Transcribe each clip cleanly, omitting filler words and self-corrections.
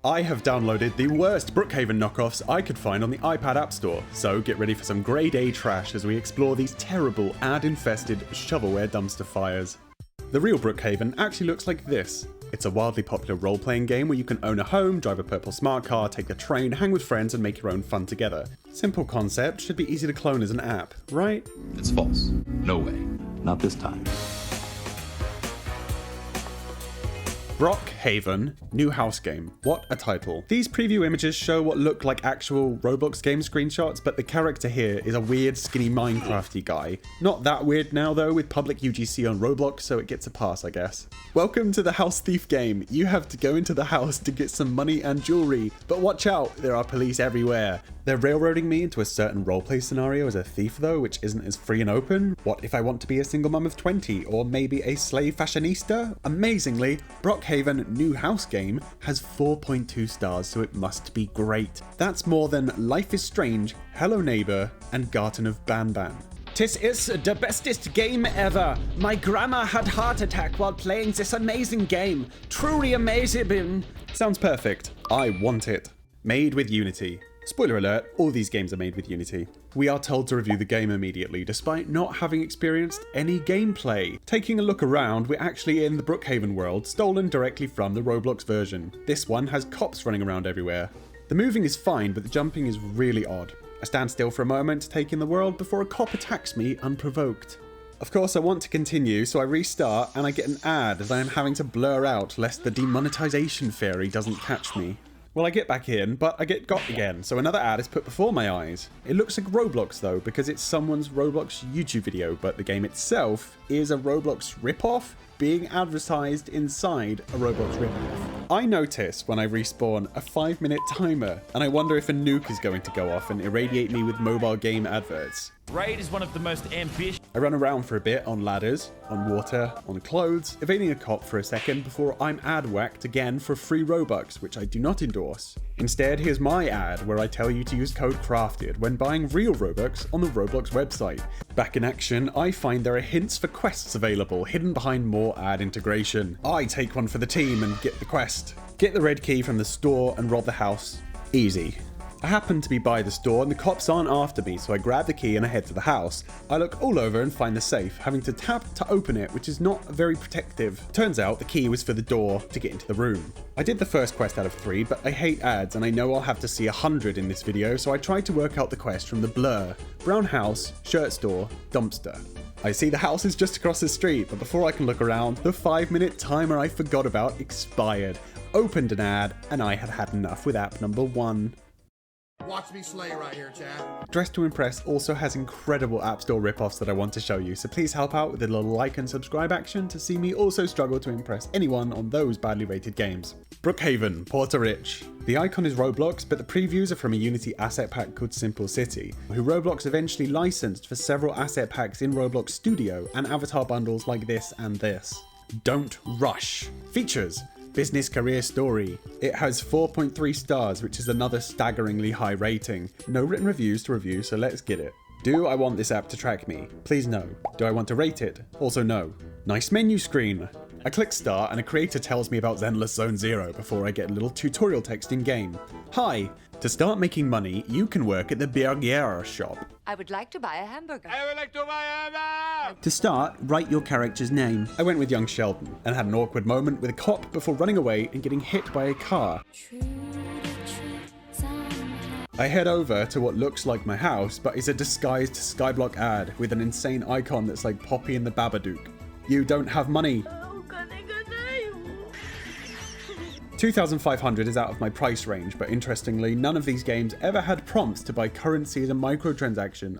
I have downloaded the worst Brookhaven knockoffs I could find on the iPad App Store, so get ready for some grade A trash as we explore these terrible ad-infested shovelware dumpster fires. The real Brookhaven actually looks like this. It's a wildly popular role-playing game where you can own a home, drive a purple smart car, take a train, hang with friends and make your own fun together. Simple concept, should be easy to clone as an app, right? It's false. No way. Not this time. Brookhaven, new house game. What a title. These preview images show what look like actual Roblox game screenshots, but the character here is a weird, skinny Minecrafty guy. Not that weird now though, with public UGC on Roblox, so it gets a pass, I guess. Welcome to the house thief game. You have to go into the house to get some money and jewelry, but watch out, there are police everywhere. They're railroading me into a certain roleplay scenario as a thief though, which isn't as free and open. What if I want to be a single mum of 20, or maybe a slave fashionista? Amazingly, Brookhaven new house game has 4.2 stars, so it must be great. That's more than Life is Strange, Hello Neighbor, and Garden of Banban. This is the bestest game ever. My grandma had heart attack while playing this amazing game. Truly amazing. Sounds perfect. I want it. Made with Unity. Spoiler alert, all these games are made with Unity. We are told to review the game immediately, despite not having experienced any gameplay. Taking a look around, we're actually in the Brookhaven world, stolen directly from the Roblox version. This one has cops running around everywhere. The moving is fine, but the jumping is really odd. I stand still for a moment, taking the world before a cop attacks me unprovoked. Of course, I want to continue, so I restart and I get an ad that I am having to blur out lest the demonetization fairy doesn't catch me. Well, I get back in, but I get got again, so another ad is put before my eyes. It looks like Roblox though, because it's someone's Roblox YouTube video, but the game itself is a Roblox ripoff being advertised inside a Roblox ripoff. I notice when I respawn a 5-minute timer, and I wonder if a nuke is going to go off and irradiate me with mobile game adverts. Raid is one of the most ambitious. I run around for a bit on ladders, on water, on clothes, evading a cop for a second before I'm ad whacked again for free Robux, which I do not endorse. Instead, here's my ad where I tell you to use code CRAFTED when buying real Robux on the Roblox website. Back in action, I find there are hints for quests available hidden behind more ad integration. I take one for the team and get the quest. Get the red key from the store and rob the house. Easy. I happen to be by the store and the cops aren't after me, so I grab the key and I head to the house. I look all over and find the safe, having to tap to open it, which is not very protective. Turns out the key was for the door to get into the room. I did the first quest out of 3, but I hate ads and I know I'll have to see 100 in this video, so I tried to work out the quest from the blur. Brown house, shirt store, dumpster. I see the house is just across the street, but before I can look around, the 5-minute timer I forgot about expired. Opened an ad, and I had had enough with app number 1. Watch me slay right here, chat. Dress to Impress also has incredible App Store ripoffs that I want to show you, so please help out with a little like and subscribe action to see me also struggle to impress anyone on those badly rated games. Brookhaven, Porter Rich. The icon is Roblox, but the previews are from a Unity asset pack called Simple City, who Roblox eventually licensed for several asset packs in Roblox Studio and avatar bundles like this and this. Don't rush. Features. Business career story. It has 4.3 stars, which is another staggeringly high rating. No written reviews to review, so let's get it. Do I want this app to track me? Please no. Do I want to rate it? Also no. Nice menu screen. I click start and a creator tells me about Zenless Zone Zero before I get a little tutorial text in game. Hi. To start making money, you can work at the burger shop. I would like to buy a hamburger. I would like to buy a hamburger. To start, write your character's name. I went with young Sheldon and had an awkward moment with a cop before running away and getting hit by a car. I head over to what looks like my house, but is a disguised Skyblock ad with an insane icon that's like Poppy and the Babadook. You don't have money. 2,500 is out of my price range, but interestingly, none of these games ever had prompts to buy currency as a microtransaction.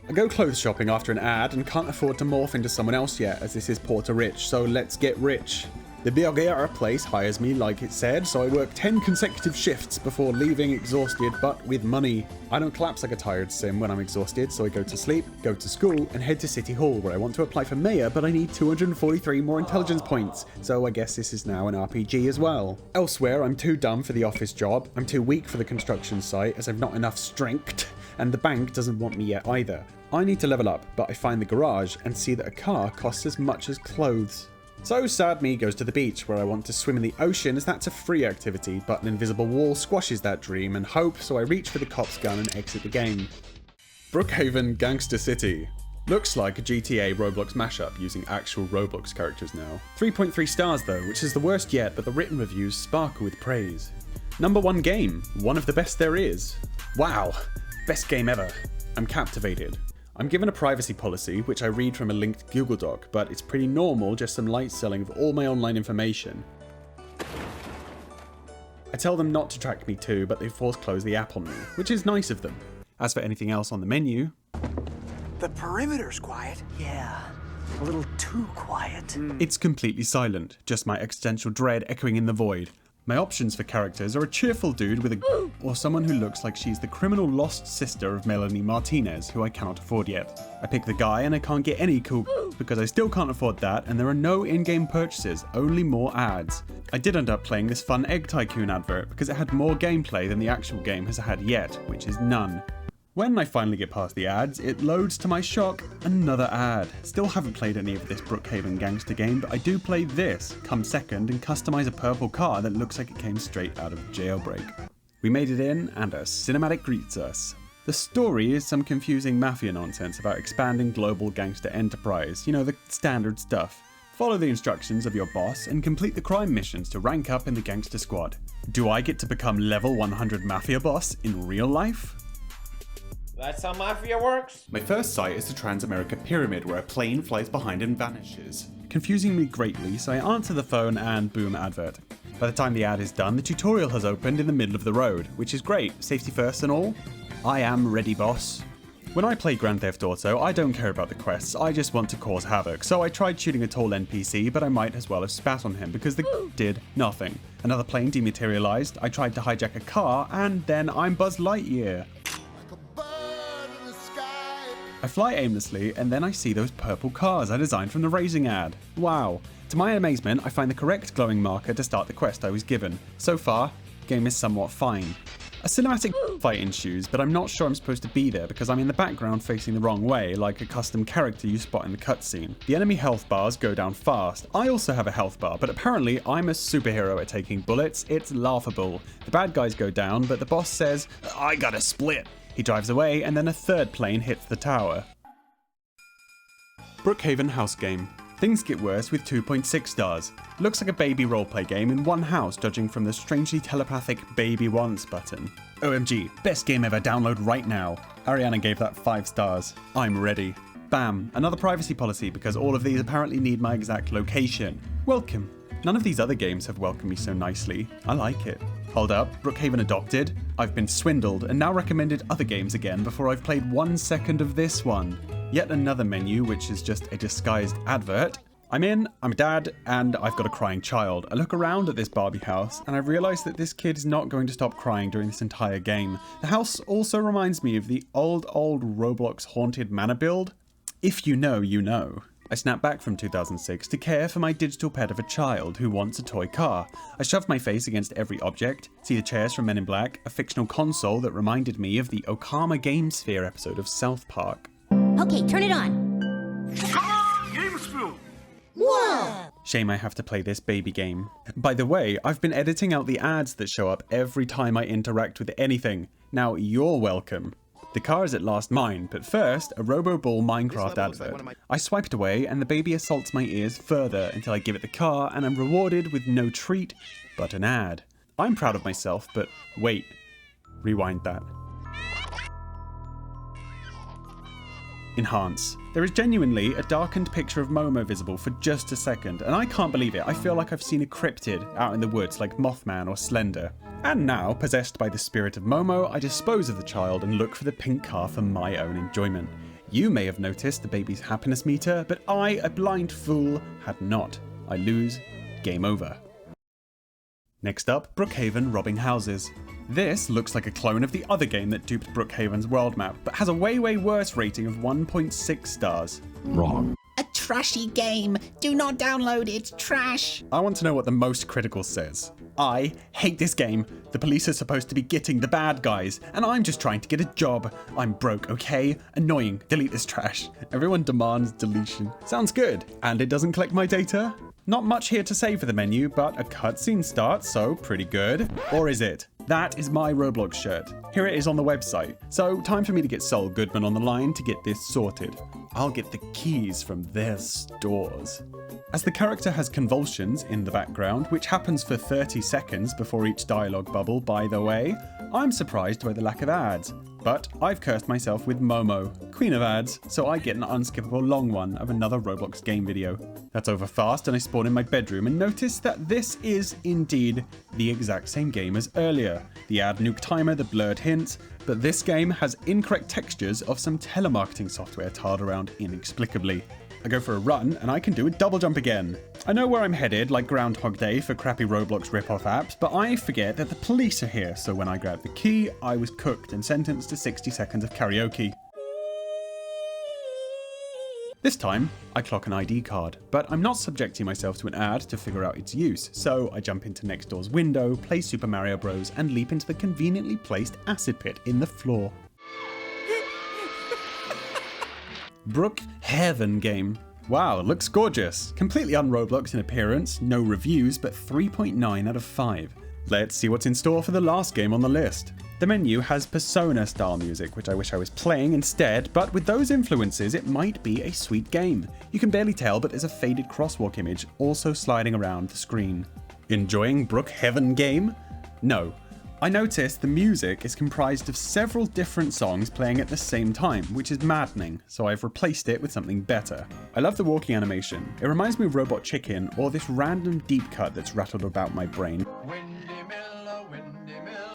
I go clothes shopping after an ad and can't afford to morph into someone else yet, as this is Porter Rich, so let's get rich. The burger place hires me like it said, so I work 10 consecutive shifts before leaving exhausted but with money. I don't collapse like a tired sim when I'm exhausted, so I go to sleep, go to school, and head to City Hall where I want to apply for mayor, but I need 243 more intelligence points, so I guess this is now an RPG as well. Elsewhere, I'm too dumb for the office job, I'm too weak for the construction site as I've not enough strength, and the bank doesn't want me yet either. I need to level up, but I find the garage and see that a car costs as much as clothes. So sad me goes to the beach where I want to swim in the ocean as that's a free activity, but an invisible wall squashes that dream and hope, so I reach for the cop's gun and exit the game. Brookhaven Gangster City. Looks like a GTA Roblox mashup using actual Roblox characters now. 3.3 stars though, which is the worst yet, but the written reviews sparkle with praise. Number 1 game, one of the best there is. Wow, best game ever. I'm captivated. I'm given a privacy policy, which I read from a linked Google Doc, but it's pretty normal, just some light selling of all my online information. I tell them not to track me too, but they force close the app on me, which is nice of them. As for anything else on the menu, the perimeter's quiet. Yeah, a little too quiet. It's completely silent, just my existential dread echoing in the void. My options for characters are a cheerful dude with a or someone who looks like she's the criminal lost sister of Melanie Martinez, who I cannot afford yet. I pick the guy and I can't get any cool because I still can't afford that, and there are no in-game purchases, only more ads. I did end up playing this fun Egg Tycoon advert because it had more gameplay than the actual game has had yet, which is none. When I finally get past the ads, it loads to my shock another ad. Still haven't played any of this Brookhaven gangster game, but I do play this, come second, and customize a purple car that looks like it came straight out of jailbreak. We made it in, and a cinematic greets us. The story is some confusing mafia nonsense about expanding global gangster enterprise, you know, the standard stuff. Follow the instructions of your boss and complete the crime missions to rank up in the gangster squad. Do I get to become level 100 mafia boss in real life? That's how Mafia works? My first sight is the Transamerica Pyramid where a plane flies behind and vanishes, confusing me greatly, so I answer the phone and boom, advert. By the time the ad is done, the tutorial has opened in the middle of the road, which is great, safety first and all. I am ready, boss. When I play Grand Theft Auto, I don't care about the quests, I just want to cause havoc, so I tried shooting a tall NPC, but I might as well have spat on him because the did nothing. Another plane dematerialized, I tried to hijack a car, and then I'm Buzz Lightyear. I fly aimlessly, and then I see those purple cars I designed from the racing ad. Wow. To my amazement, I find the correct glowing marker to start the quest I was given. So far, the game is somewhat fine. A cinematic fight ensues, but I'm not sure I'm supposed to be there because I'm in the background facing the wrong way, like a custom character you spot in the cutscene. The enemy health bars go down fast. I also have a health bar, but apparently I'm a superhero at taking bullets. It's laughable. The bad guys go down, but the boss says, "I gotta split." He drives away, and then a third plane hits the tower. Brookhaven house game. Things get worse with 2.6 stars. Looks like a baby roleplay game in one house, judging from the strangely telepathic baby wants button. OMG, best game ever, download right now. Ariana gave that 5 stars. I'm ready. Bam, another privacy policy because all of these apparently need my exact location. Welcome. None of these other games have welcomed me so nicely. I like it. Hold up, Brookhaven adopted? I've been swindled and now recommended other games again before I've played 1 second of this one. Yet another menu which is just a disguised advert. I'm in, I'm a dad, and I've got a crying child. I look around at this Barbie house and I realise that this kid is not going to stop crying during this entire game. The house also reminds me of the old Roblox haunted manor build. If you know, you know. I snapped back from 2006 to care for my digital pet of a child who wants a toy car. I shoved my face against every object, see the chairs from Men in Black, a fictional console that reminded me of the Okama Game Sphere episode of South Park. Okay, turn it on. Whoa! Shame I have to play this baby game. By the way, I've been editing out the ads that show up every time I interact with anything. Now you're welcome. The car is at last mine, but first, a RoboBall Minecraft advert. I swipe it away and the baby assaults my ears further until I give it the car and I'm rewarded with no treat, but an ad. I'm proud of myself, but wait. Rewind that. Enhance. There is genuinely a darkened picture of Momo visible for just a second, and I can't believe it. I feel like I've seen a cryptid out in the woods like Mothman or Slender. And now, possessed by the spirit of Momo, I dispose of the child and look for the pink car for my own enjoyment. You may have noticed the baby's happiness meter, but I, a blind fool, had not. I lose. Game over. Next up, Brookhaven robbing houses. This looks like a clone of the other game that duped Brookhaven's world map, but has a way worse rating of 1.6 stars. Wrong. A trashy game. Do not download, it's trash. I want to know what the most critical says. I hate this game. The police are supposed to be getting the bad guys, and I'm just trying to get a job. I'm broke, okay? Annoying. Delete this trash. Everyone demands deletion. Sounds good. And it doesn't collect my data? Not much here to say for the menu, but a cutscene starts, so pretty good. Or is it? That is my Roblox shirt. Here it is on the website. So time for me to get Saul Goodman on the line to get this sorted. I'll get the keys from their stores. As the character has convulsions in the background, which happens for 30 seconds before each dialogue bubble, by the way, I'm surprised by the lack of ads. But I've cursed myself with Momo, queen of ads, so I get an unskippable long one of another Roblox game video. That's over fast, and I spawn in my bedroom and notice that this is indeed the exact same game as earlier. The ad nuke timer, the blurred hints, but this game has incorrect textures of some telemarketing software tiled around inexplicably. I go for a run, and I can do a double jump again. I know where I'm headed, like Groundhog Day for crappy Roblox ripoff apps, but I forget that the police are here, so when I grab the key, I was cooked and sentenced to 60 seconds of karaoke. This time, I clock an ID card, but I'm not subjecting myself to an ad to figure out its use, so I jump into next door's window, play Super Mario Bros, and leap into the conveniently placed acid pit in the floor. Brookhaven game. Wow, looks gorgeous. Completely un-Roblox in appearance, no reviews, but 3.9 out of 5. Let's see what's in store for the last game on the list. The menu has Persona-style music, which I wish I was playing instead, but with those influences, it might be a sweet game. You can barely tell, but there's a faded crosswalk image also sliding around the screen. Enjoying Brookhaven game? No. I noticed the music is comprised of several different songs playing at the same time, which is maddening, so I've replaced it with something better. I love the walking animation. It reminds me of Robot Chicken or this random deep cut that's rattled about my brain.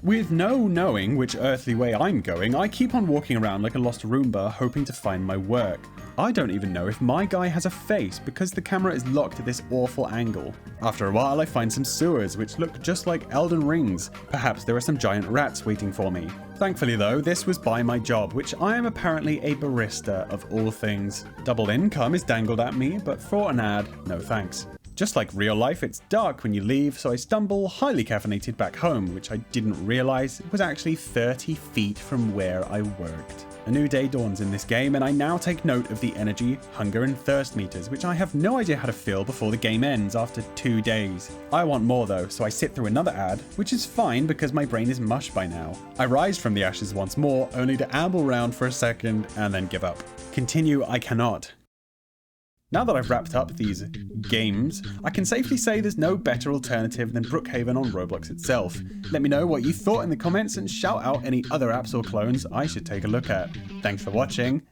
With no knowing which earthly way I'm going, I keep on walking around like a lost Roomba hoping to find my work. I don't even know if my guy has a face because the camera is locked at this awful angle. After a while I find some sewers which look just like Elden Rings. Perhaps there are some giant rats waiting for me. Thankfully though, this was by my job, which I am apparently a barista of all things. Double income is dangled at me, but for an ad, no thanks. Just like real life, it's dark when you leave, so I stumble highly caffeinated back home, which I didn't realize was actually 30 feet from where I worked. A new day dawns in this game, and I now take note of the energy, hunger, and thirst meters, which I have no idea how to fill before the game ends after 2 days. I want more though, so I sit through another ad, which is fine because my brain is mush by now. I rise from the ashes once more, only to amble round for a second and then give up. Continue I cannot. Now that I've wrapped up these games, I can safely say there's no better alternative than Brookhaven on Roblox itself. Let me know what you thought in the comments and shout out any other apps or clones I should take a look at. Thanks for watching,